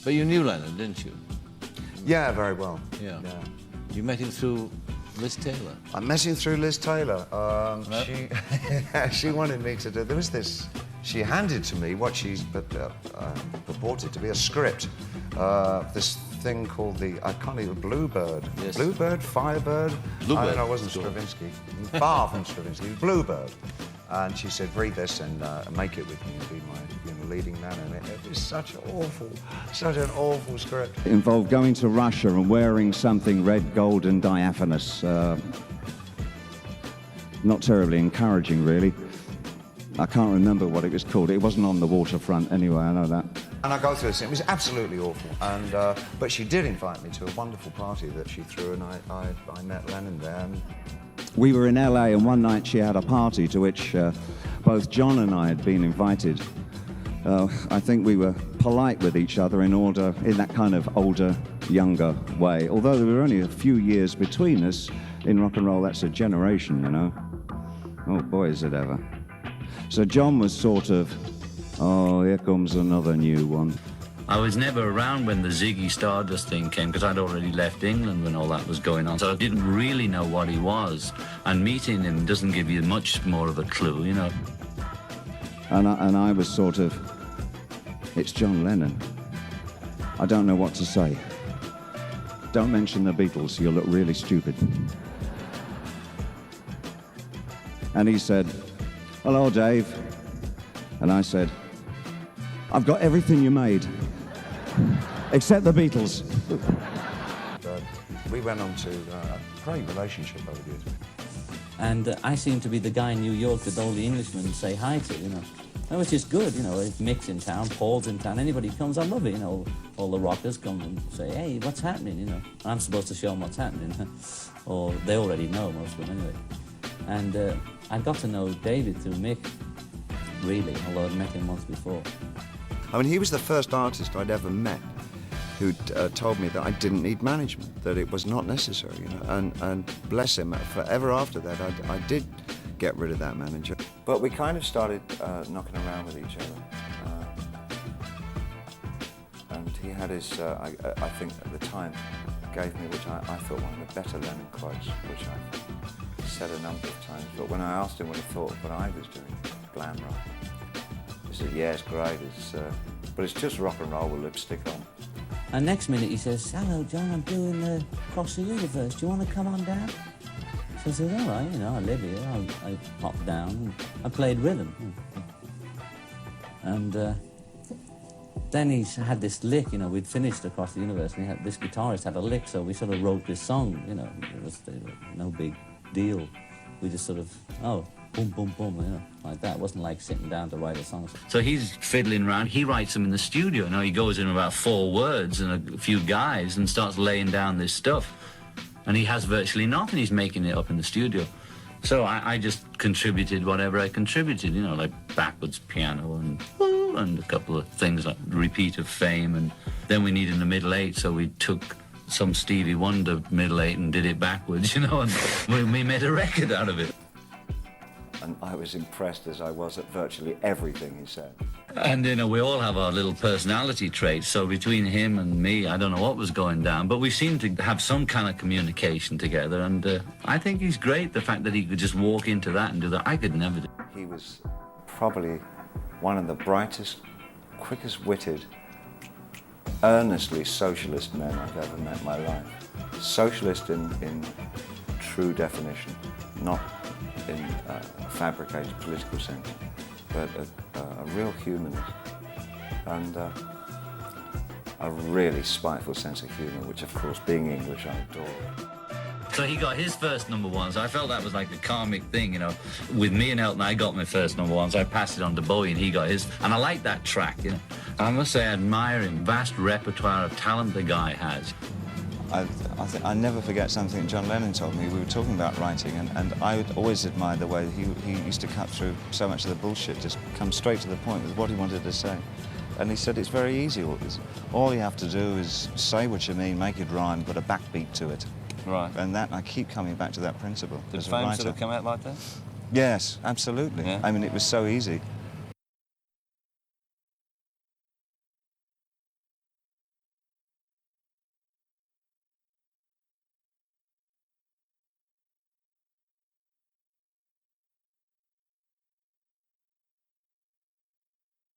But you knew Lennon, didn't you? Yeah, very well. Yeah. You met him through Liz Taylor? I met him through Liz Taylor. She wanted me to do... There was this... She handed to me what she purported to be a script. This thing called the... I can't even... Bluebird. Yes. Bluebird? Firebird? Bluebird. I don't know, it wasn't Stravinsky. Far from Stravinsky. Bluebird. And she said, read this and make it with me and be my leading man. And it was such an awful script. It involved going to Russia and wearing something red, gold and diaphanous. Not terribly encouraging, really. I can't remember what it was called. It wasn't on the waterfront anyway, I know that. And I go through this, it was absolutely awful. And, but she did invite me to a wonderful party that she threw, and I met Lennon there. And we were in LA, and one night she had a party to which both John and I had been invited. I think we were polite with each other in that kind of older, younger way. Although there were only a few years between us, in rock and roll, that's a generation, you know. Oh boy, is it ever. So John was sort of, oh, here comes another new one. I was never around when the Ziggy Stardust thing came, because I'd already left England when all that was going on, so I didn't really know what he was. And meeting him doesn't give you much more of a clue, you know. And I was sort of, it's John Lennon. I don't know what to say. Don't mention the Beatles, you'll look really stupid. And he said, hello, Dave. And I said, I've got everything you made, except the Beatles. we went on to a great relationship over the years. And I seemed to be the guy in New York that all the Englishmen say hi to, you know. That was just good, you know. If Mick's in town, Paul's in town, anybody comes, I love it, you know. All the rockers come and say, hey, what's happening, you know. And I'm supposed to show them what's happening. Or they already know, most of them anyway. And I got to know David through Mick, really, although I'd met him once before. I mean, he was the first artist I'd ever met who told me that I didn't need management, that it was not necessary, you know. And bless him, forever after that, I did get rid of that manager. But we kind of started knocking around with each other. And he had his, I think at the time, gave me, which I thought one of the better Lennon quotes, which I said a number of times. But when I asked him what he thought of what I was doing, glam rock, he said, yeah, it's great, but it's just rock and roll with lipstick on. And next minute he says, hello, John, I'm doing Across the Universe. Do you want to come on down? So I said, all right, you know, I live here. I popped down and I played rhythm. And then he had this lick, you know, we'd finished Across the Universe, and this guitarist had a lick, so we sort of wrote this song, you know. It was no big deal. We just sort of, oh, boom, boom, boom, you know, like that. It wasn't like sitting down to write a song. So he's fiddling around. He writes them in the studio. You know, he goes in about 4 words and a few guys and starts laying down this stuff. And he has virtually nothing. He's making it up in the studio. So I just contributed whatever I contributed, you know, like backwards piano and a couple of things like Repeat of Fame. And then we needed a middle 8, so we took some Stevie Wonder middle 8 and did it backwards, you know, and we made a record out of it. And I was impressed as I was at virtually everything he said. And, you know, we all have our little personality traits, so between him and me, I don't know what was going down, but we seemed to have some kind of communication together, and I think he's great, the fact that he could just walk into that and do that. I could never do. He was probably one of the brightest, quickest-witted, earnestly socialist men I've ever met in my life. Socialist in true definition, not in a fabricated political sense, but a real humanist, and a really spiteful sense of humour, which of course, being English, I adore. So he got his first #1, so I felt that was like a karmic thing, you know. With me and Elton, I got my first #1, so I passed it on to Bowie and he got his, and I like that track, you know. I must say I admire him, vast repertoire of talent the guy has. I never forget something John Lennon told me. We were talking about writing, and I would always admire the way he used to cut through so much of the bullshit, just come straight to the point with what he wanted to say. And he said it's very easy. All you have to do is say what you mean, make it rhyme, put a backbeat to it. Right. And that, I keep coming back to that principle. Did Fame sort of come out like that? Yes, absolutely. Yeah. I mean, it was so easy.